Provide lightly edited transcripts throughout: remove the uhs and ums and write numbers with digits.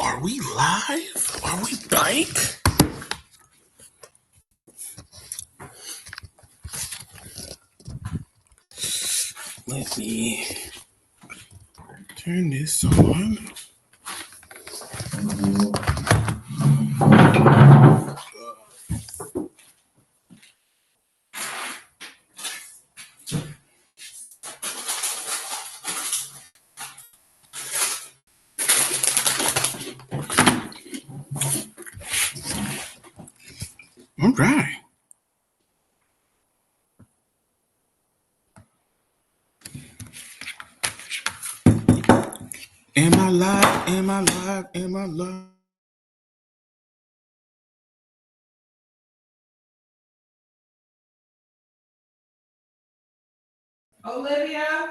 Are we live? Are we back? Let me turn this on. All right. Am I live? Am I live? Am I live? Olivia?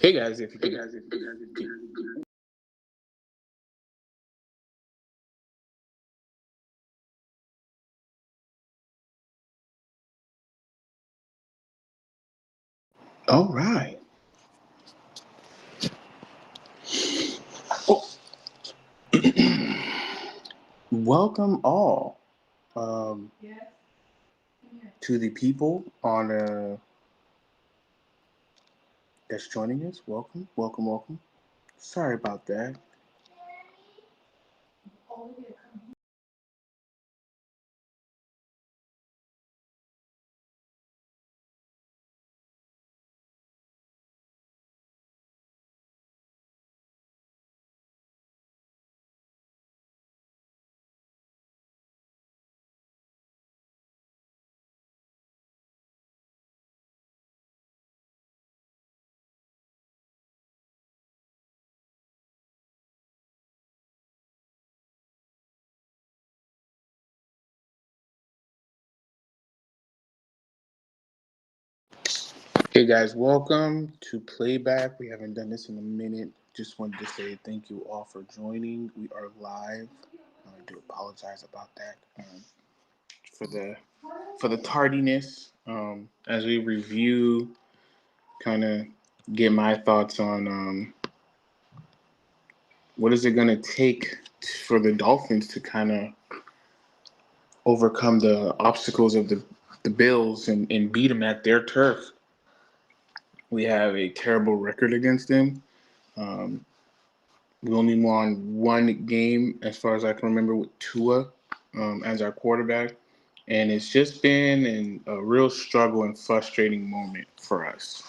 Hey guys, if you could. All right. Oh, welcome all Yes. to the people on that's joining us. Welcome, welcome, welcome. Sorry about that. Olivia, come here. Hey guys, welcome to Playback. We haven't done this in a minute. Just wanted to say thank you all for joining. We are live. I do apologize about that for the tardiness. As we review, kind of get my thoughts on what is it going to take for the Dolphins to kind of overcome the obstacles of the Bills and beat them at their turf. We have a terrible record against them. Um, We only won one game, as far as I can remember, with Tua as our quarterback. And it's just been a real struggle and frustrating moment for us.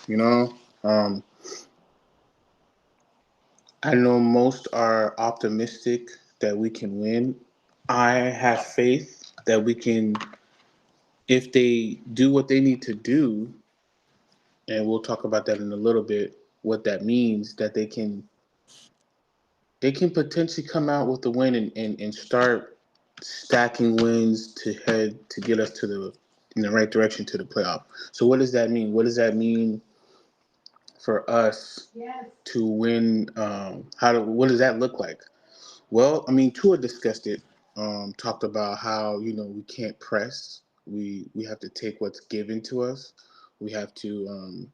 I know most are optimistic that we can win. I have faith that we can, if they do what they need to do, and we'll talk about that in a little bit, what that means, that they can potentially come out with a win and start stacking wins to head to get us to the in the right direction to the playoff. So what does that mean? What does that mean for us Yes. to win? What does that look like? Well, I mean, Tua discussed it. Talked about how we can't press. We have to take what's given to us. We have to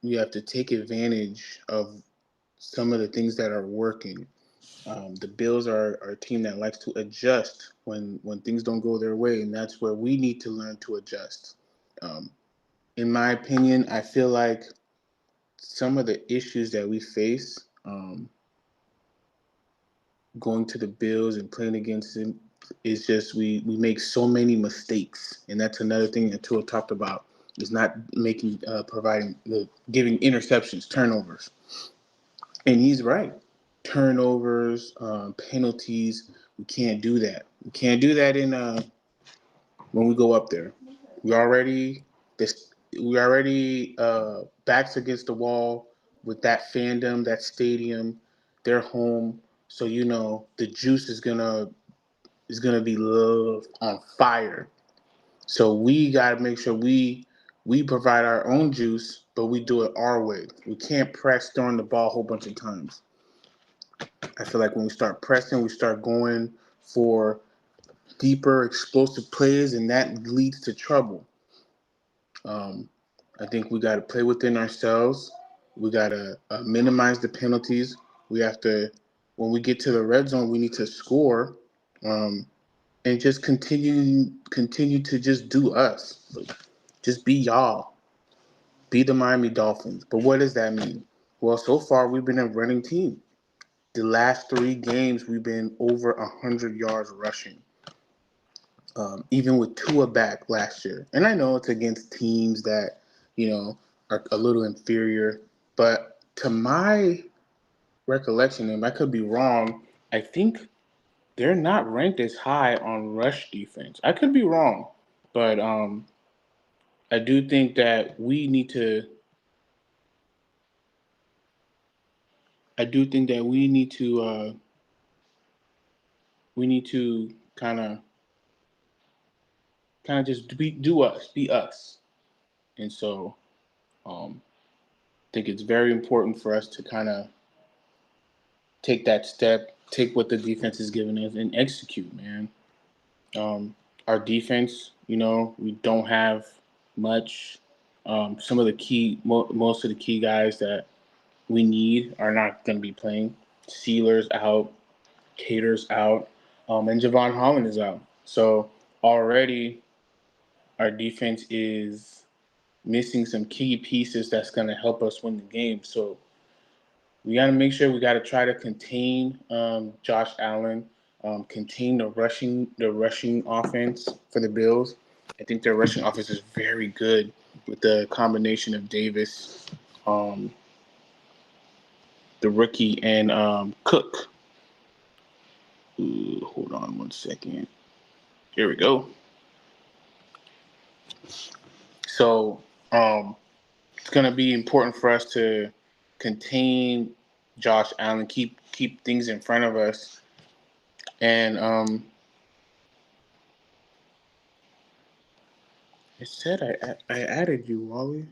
we have to take advantage of some of the things that are working. The Bills are a team that likes to adjust when things don't go their way, and that's where we need to learn to adjust. Um, in my opinion, I feel like some of the issues that we face going to the Bills and playing against them is just we make so many mistakes, and that's another thing that Tua talked about is not making providing giving interceptions, turnovers. And he's right. Turnovers, penalties. We can't do that. We can't do that in when we go up there. We already this we already backs against the wall with that fandom, that stadium, their home. So the juice is gonna be love on fire. So we gotta make sure we provide our own juice, but we do it our way. We can't press throwing the ball a whole bunch of times. I feel like when we start pressing, we start going for deeper, explosive plays, and that leads to trouble. Um, I think we got to play within ourselves. We got to minimize the penalties. We have to, when we get to the red zone, we need to score, um, and just continue to just do us. Like, just be y'all. Be the Miami Dolphins. But what does that mean? Well, so far we've been a running team. The last 3 games we've been over 100 yards rushing. Even with Tua back last year. And I know it's against teams that, are a little inferior, but to my recollection, and I could be wrong, I think they're not ranked as high on rush defense. I could be wrong, but I do think that we need to kind of just be us. And so I think it's very important for us to kind of take that step, take what the defense is giving us, and execute, man. Our defense, we don't have much. Some of the most of the key guys that we need are not going to be playing. Sealer's out, Cater's out, and Javon Holland is out. So already our defense is missing some key pieces that's going to help us win the game. So we got to make sure we got to try to contain Josh Allen, contain the rushing offense for the Bills. I think their rushing offense is very good with the combination of Davis, um, the rookie, and Cook. Ooh, hold on one second. Here we go. So it's gonna be important for us to contain Josh Allen, keep things in front of us, and it said I added you, Wally.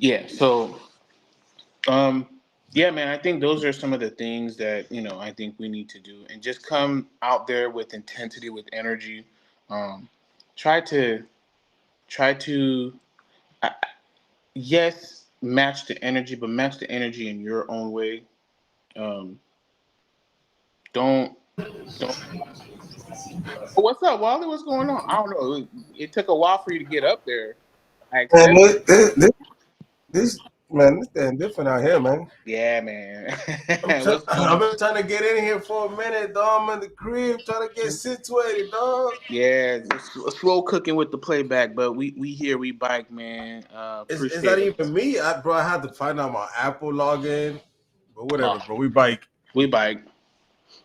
Yeah. So um, yeah, man. I think those are some of the things that I think we need to do, and just come out there with intensity, with energy. Um, try to try to uh, yes, match the energy, but match the energy in your own way. Um, don't don't. Oh, what's up, Wally? What's going on? I don't know. It took a while for you to get up there. I Man, accepted. this man, this thing different out here, man. Yeah, man. What's going I've on? been trying to get in here for a minute, dog. I'm in the crib trying to get situated, dog. Yeah, it's slow cooking with the playback, but we here, we bike, man. Is Appreciate that it. even me? I had to find out my Apple login, but Oh, whatever, bro. We bike. we bike.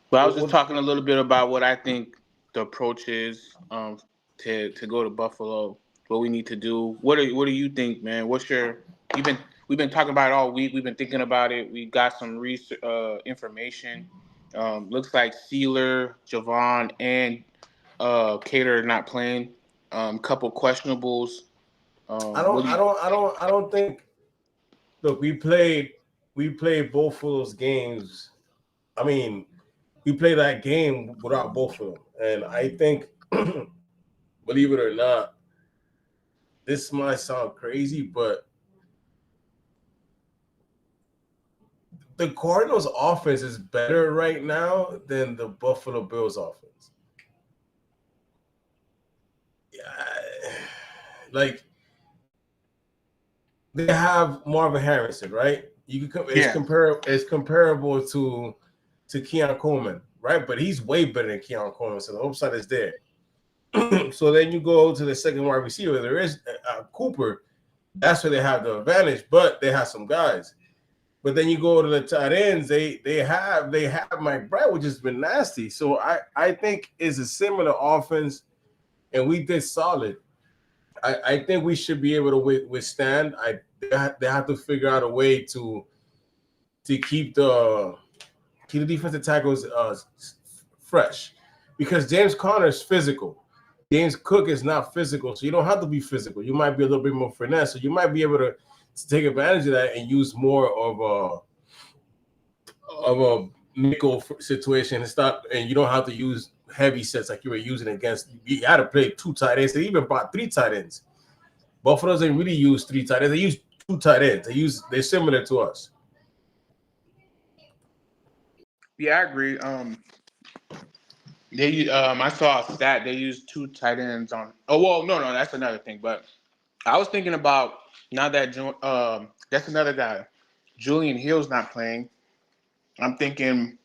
But I was just What talking a little bit about what I think the approach is to go to Buffalo. What we need to do. What do you think, man? What's your you've been we've been talking about it all week. We've been thinking about it. We got some research information. Looks like Sealer, Javon, and Cater are not playing. Couple questionables. I What don't, do I you? don't, I don't, I don't think. Look, we played both of those games. I mean, we played that game without both of them, and I think, believe it or not, this might sound crazy, but the Cardinals offense is better right now than the Buffalo Bills offense. Yeah, like they have Marvin Harrison, right? You can Yeah. it's comparable to Keon Coleman, right? But he's way better than Keon Coleman, so the upside is there. So then you go to the second wide receiver. There is Cooper. That's where they have the advantage, but they have some guys. But then you go to the tight ends. They have Mike Brett, which has been nasty. So I think it's a similar offense, and we did solid. I think we should be able to withstand. They have to figure out a way to keep the defensive tackles fresh, because James Conner is physical. James Cook is not physical, so you don't have to be physical. You might be a little bit more finesse, so you might be able to take advantage of that and use more of a nickel situation and stop. And you don't have to use heavy sets like you were using against. You had to play 2 tight ends. They even brought 3 tight ends. Buffalo doesn't really use 3 tight ends. They use 2 tight ends. They're similar to us. Yeah, I agree. I saw a stat. They used 2 tight ends on. Oh well, no, that's another thing. But I was thinking about now that that's another guy. Julian Hill's not playing. I'm thinking,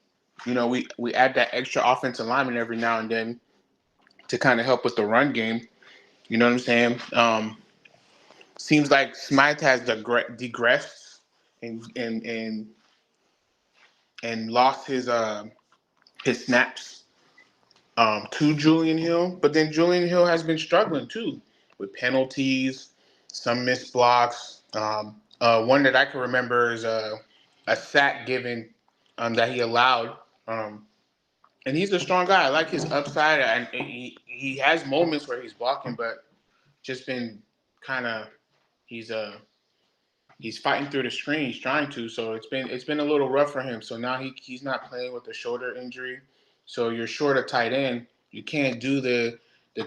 we add that extra offensive lineman every now and then to kind of help with the run game. You know what I'm saying? Seems like Smythe has digressed and lost his snaps to Julian Hill, but then Julian Hill has been struggling too with penalties, some missed blocks. One that I can remember is a sack given that he allowed. And he's a strong guy. I like his upside, and he has moments where he's blocking, but just been kind of he's fighting through the screen. He's trying to, so it's been a little rough for him. So now he's not playing with a shoulder injury. So you're short a tight end. You can't do the 2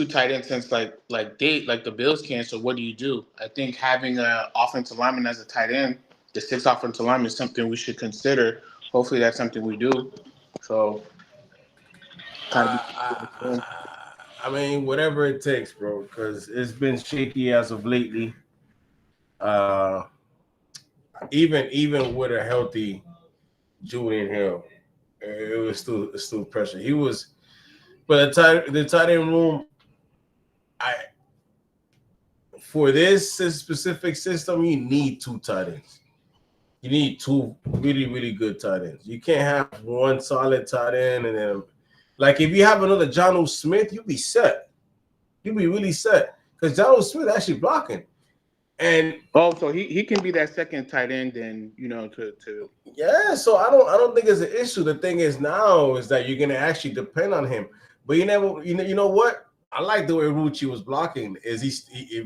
tight ends since like the Bills can. So what do? I think having an offensive lineman as a tight end, the 6 offensive lineman, is something we should consider. Hopefully that's something we do. So I mean, whatever it takes, bro, because it's been shaky as of lately. Even with a healthy Julian Hill, it was still pressure. He was, but the tight end room, for this specific system, you need 2 tight ends. You need 2 really, really good tight ends. You can't have one solid tight end and then, like, if you have another Jonnu Smith, you'll be set. You'll be really set, because Jonnu Smith actually blocking. And so he can be that second tight end, and to yeah. So I don't think it's an issue. The thing is now is that you're gonna actually depend on him. But you know what? I like the way Rucci was blocking. If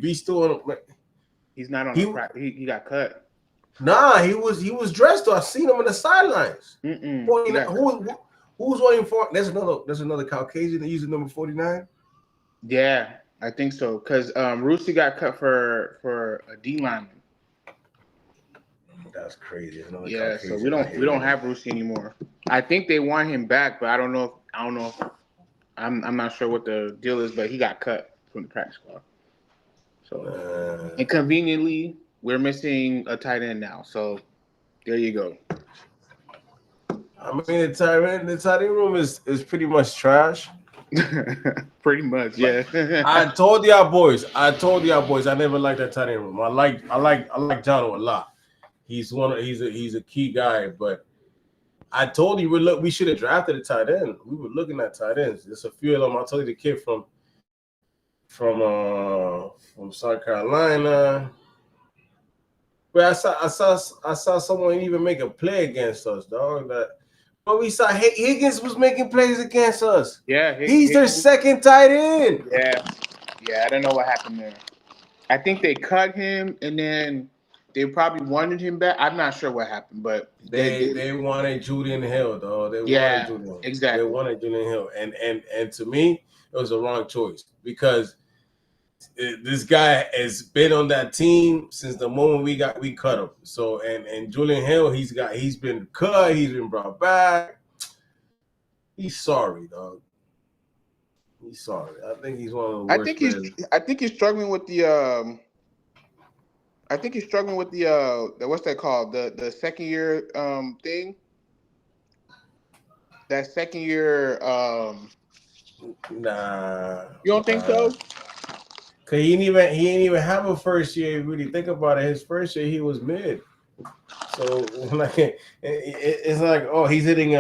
he's still on, he's not on he got cut. Nah, he was dressed. I seen him on the sidelines. Who's waiting for? There's another Caucasian that uses number 49. Yeah, I think so, because Rusi got cut for a D lineman. That's crazy. Yeah, so we don't have Rusi anymore. I think they want him back, but I don't know. I'm not sure what the deal is, but he got cut from the practice squad. So and conveniently, we're missing a tight end now. So there you go. I mean, the tight end room is pretty much trash. Pretty much, yeah. I told y'all boys. I never liked that tight end room. I like Jono a lot. He's a key guy, but I told you we should have drafted a tight end. We were looking at tight ends. There's a few of them. I told you the kid from South Carolina. But I saw someone even make a play against us, dog. But we saw Higgins was making plays against us. Yeah, he's their second tight end. Yeah. I don't know what happened there. I think they cut him, and then they probably wanted him back. I'm not sure what happened, but they wanted Julian Hill, though. Exactly. They wanted Julian Hill, and to me, it was a wrong choice, because this guy has been on that team since the moment we cut him. So and Julian Hill, he's been cut, he's been brought back. He's sorry, dog. He's sorry. I think he's one of the worst players. I think he's struggling with the what's that called? The second year thing. That second year Nah. You don't think so? Cause he didn't even have a first year. If you really think about it, his first year he was mid. So like it's like, oh, he's hitting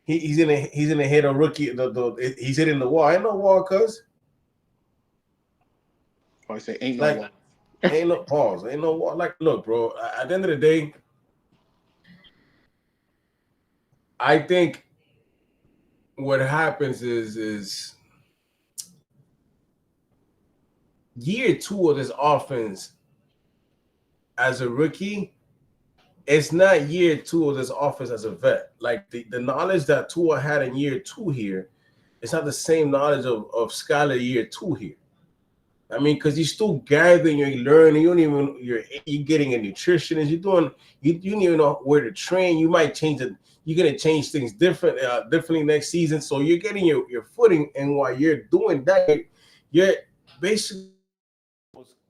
he's in a hit a rookie. He's hitting the wall. Ain't no wall, cuz. I say ain't no Like wall. ain't no pause. Ain't no wall. Like, look, bro. At the end of the day, I think what happens is year 2 of this offense as a rookie. It's not year 2 of this offense as a vet. Like the knowledge that Tua had in year 2 here, it's not the same knowledge of Skyler year 2 here. I mean, because you're still gathering, you're learning, you're getting a nutritionist, you don't even know where to train. You might change it, you're gonna change things differently next season. So you're getting your footing, and while you're doing that, you're basically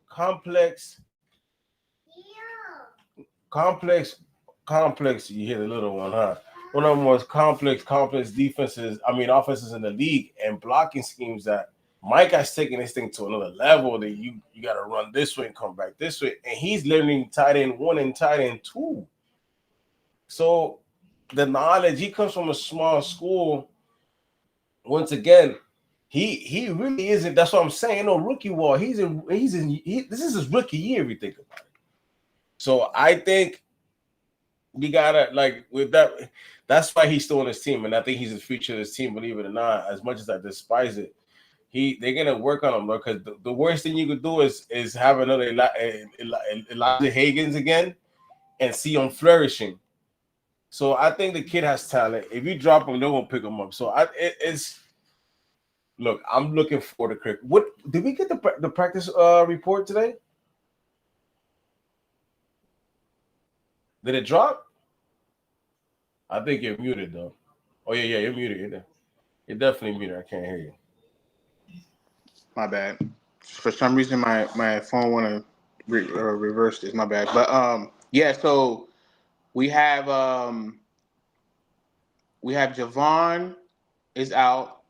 complex. You hear the little one, huh? One of the most complex defenses, offenses in the league, and blocking schemes that Mike has taken this thing to another level. That you got to run this way and come back this way, and he's learning tight end 1 and tight end 2. So the knowledge, he comes from a small school. Once again, he really isn't. That's what I'm saying. No rookie wall. This is his rookie year. If you think about it. So I think we gotta with that. That's why he's still on his team, and I think he's the future of this team. Believe it or not, as much as I despise it, they're gonna work on him, because the worst thing you could do is have another Elijah Higgins again and see him flourishing. So I think the kid has talent. If you drop him, they won't pick him up. So it's look. I'm looking for the cricket. What did we get the practice report today? Did it drop? I think you're muted though. Oh yeah, you're muted. You're definitely muted. I can't hear you. My bad. For some reason, my phone want to reverse this. My bad. But yeah. So we have Javon is out.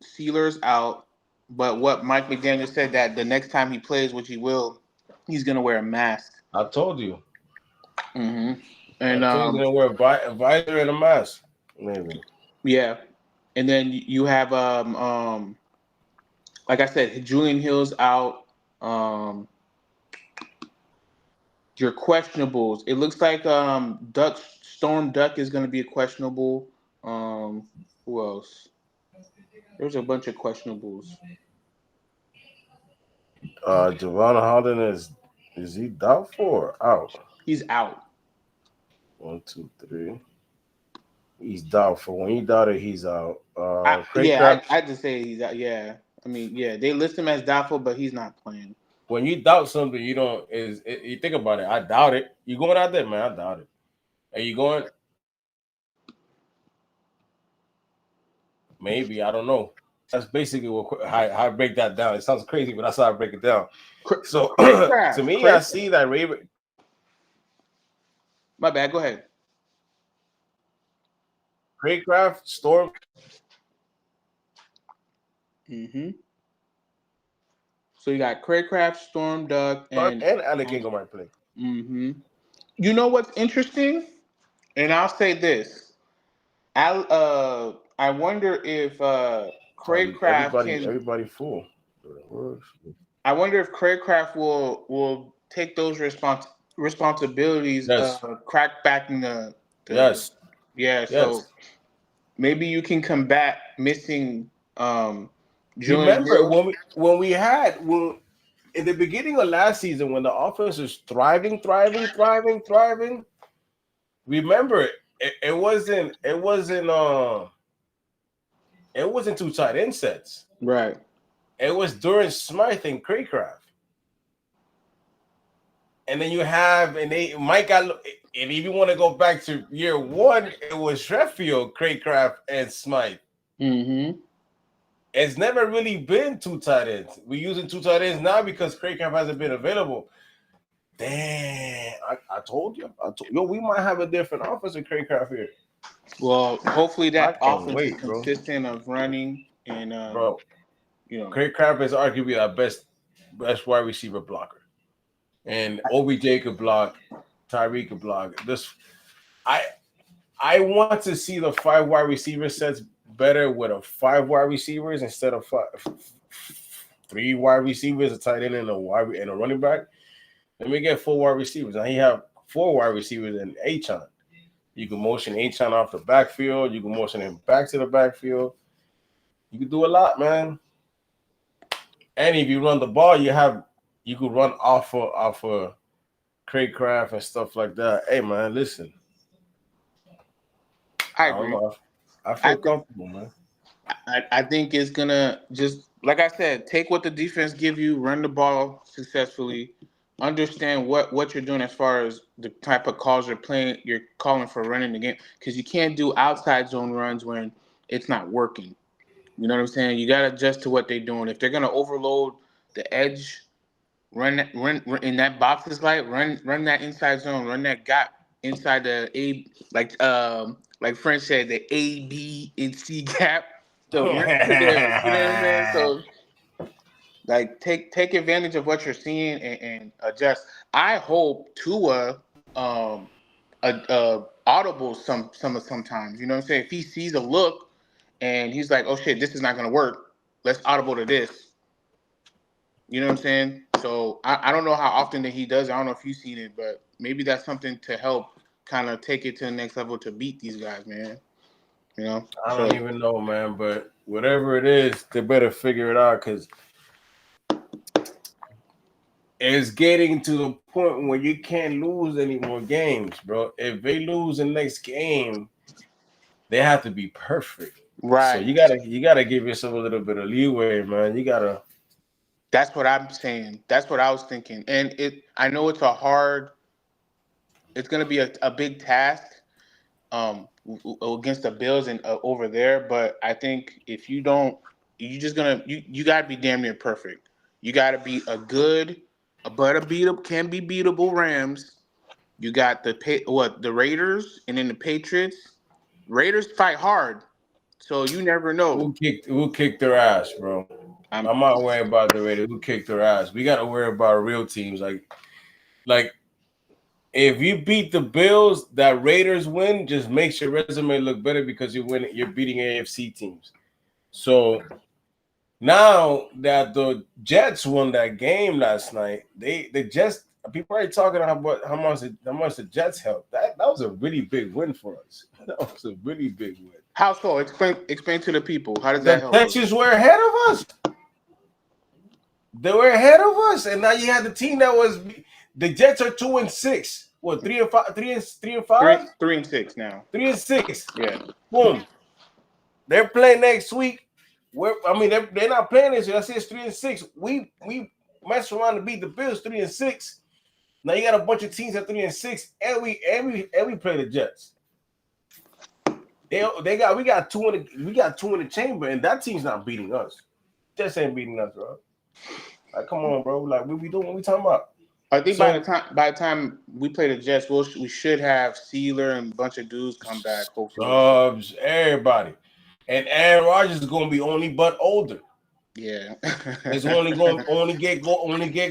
Sealer's out. But what Mike McDaniel said, that the next time he plays, which he will, he's gonna wear a mask. I told you. Mm-hmm. And I told you gonna wear a visor and a mask. Maybe. Yeah, and then you have like I said, Julian Hill's out. Your questionables. It looks like Storm Duck is going to be a questionable. Who else? There's a bunch of questionables. Javon Holland is he doubtful or out? He's out. 1, 2, 3. He's doubtful. When he doubted, he's out. I just say he's out. Yeah, I mean, yeah, they list him as doubtful, but he's not playing. When you doubt something, you don't you think about it. I doubt it. You going out there, man? I doubt it. Are you going? Maybe, I don't know. That's basically how I break that down. It sounds crazy, but that's how I break it down. So to me, I see that Raven. My bad. Go ahead. Craycraft, Storm. Mm-hmm. So you got Craycraft, Storm Duck, and Alec Ingram might play. Mm-hmm. You know what's interesting? And I'll say this. I wonder if Craycraft everybody full. I wonder if Craycraft will take those responsibilities crack back in the yes. Yeah, so maybe you can combat missing Remember when we had in the beginning of last season, when the offense was thriving. Remember, it wasn't 2 tight end sets. Right. It was during Smythe and Craycraft. And then you have, and if you want to go back to year 1, it was Sheffield, Craycraft, and Smythe. Mm-hmm. It's never really been 2 tight ends. We're using 2 tight ends now because Craycraft hasn't been available. Damn, I told you. We might have a different offense with Craycraft here. Well, hopefully I that can't offense is wait, bro. consistent of running and Bro, you know. Craig Crab is arguably our best wide receiver blocker, and OBJ could block, Tyreek could block. I I want to see the 5 wide receiver sets better with a 5 wide receivers instead of 3 wide receivers, a tight end and a running back. Let me get 4 wide receivers. Now he have 4 wide receivers and Achon. You can motion Achon off the backfield. You can motion him back to the backfield. You can do a lot, man. And if you run the ball, you could run off of Craig Craft and stuff like that. Hey, man, listen. I I don't agree. know. I I feel think comfortable, man. I think it's gonna just like I said, take what the defense give you, run the ball successfully, understand what you're doing as far as the type of calls you're calling for running the game, because you can't do outside zone runs when it's not working. You know what I'm saying? You gotta adjust to what they're doing. If they're gonna overload the edge, run in that box is run that inside zone, run that gap inside the A, like French said, the A, B, and C gap. So run to them. You know what I'm saying? So like take advantage of what you're seeing and adjust. I hope Tua audible sometimes. You know what I'm saying? If he sees a look and he's like, oh shit, this is not gonna work. Let's audible to this. You know what I'm saying? So I don't know how often that he does it. I don't know if you've seen it, but maybe that's something to help kind of take it to the next level to beat these guys, man. You know? I So don't even know, man. But whatever it is, they better figure it out because it's getting to the point where you can't lose any more games, bro. If they lose the next game, they have to be perfect. So right. you gotta give yourself a little bit of leeway, man. You gotta. That's what I'm saying. That's what I was thinking. And I know it's gonna be a big task against the Bills and over there, but I think if you don't you gotta be damn near perfect. You gotta be a good but a beatable can be beatable Rams. You got the Raiders and then the Patriots. Raiders fight hard, so you never know. Who kicked their ass, bro? I'm I'm not worried about the Raiders. Who kicked their ass? We gotta worry about real teams. Like if you beat the Bills, that Raiders win just makes your resume look better because you're beating AFC teams. So now that the Jets won that game last night, the Jets people are talking about how much the Jets helped. That was a really big win for us. That was a really big win. how so? Explain to the people. How does that The help us? Texans were ahead of us. They were ahead of us, and now you had the team that was the Jets are 2-6. What 3-5, 3-5, 3-6 now. 3-6. Yeah. Boom. They're playing next week. They're not playing this year. I say it's 3-6. We messed around to beat the Bills 3-6. Now you got a bunch of teams at 3-6, and we play the Jets. We got two in the chamber, and that team's not beating us. Jets ain't beating us, bro. Like, come on, bro. Like, what we doing? What we talking about? I think by the time we play the Jets, we should have Sealer and a bunch of dudes come back. Hopefully, Subs, everybody, and Aaron Rodgers is gonna be only but older. yeah. It's only get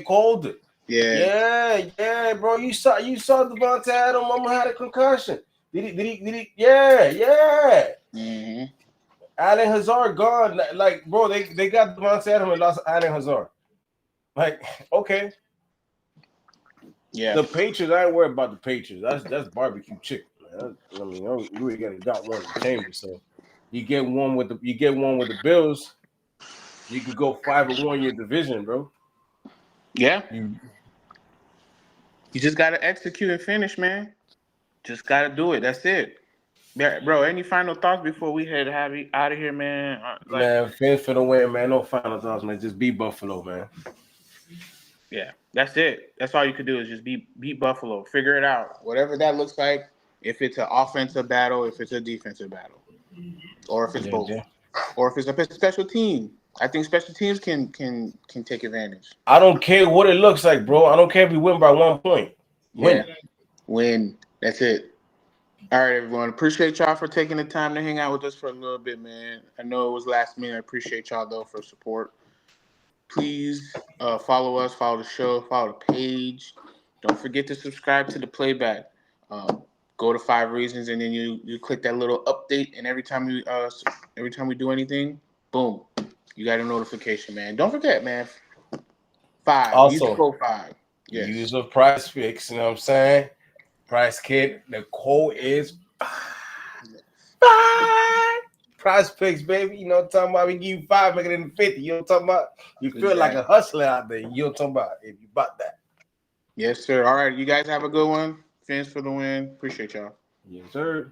colder. Yeah. Yeah, bro. You saw Devontae Adams. Mama had a concussion. Did he? Yeah. Mm-hmm. Allen Hazard gone. Like, bro, they got Devontae Adams and lost Allen Hazard. Like, okay. Yeah. The Patriots, I ain't worried about the Patriots. That's barbecue chicken, man. You already got one in the chamber, so you get one with the Bills. You could go 5-1 in your division, bro. Yeah. You just gotta execute and finish, man. Just gotta do it. That's it. Yeah, bro. Any final thoughts before we head out of here, man? Man, fans for the win, man. No final thoughts, man. Just beat Buffalo, man. Yeah, that's it. That's all you could do is just beat Buffalo. Figure it out. Whatever that looks like. If it's an offensive battle, if it's a defensive battle, or if it's both, or if it's a special team. I think special teams can take advantage. I don't care what it looks like, bro. I don't care if we win by 1 point. Win. That's it. All right, everyone. Appreciate y'all for taking the time to hang out with us for a little bit, man. I know it was last minute. I appreciate y'all though for support. Please follow us, follow the show, follow the page. Don't forget to subscribe to the playback. Go to 5 Reasons, and then you click that little update, and every time we do anything, boom, you got a notification, man. Don't forget, man. Use the Also, code 5. Yes. use a price fix. You know what I'm saying? Price kid. The code is 5. Price picks, baby. You know what I'm talking about? We give you 5, make it in 50. You know what I'm talking about? You feel like a hustler out there. You know what I'm talking about? If you bought that. Yes, sir. All right. You guys have a good one. Fins for the win. Appreciate y'all. Yes, sir.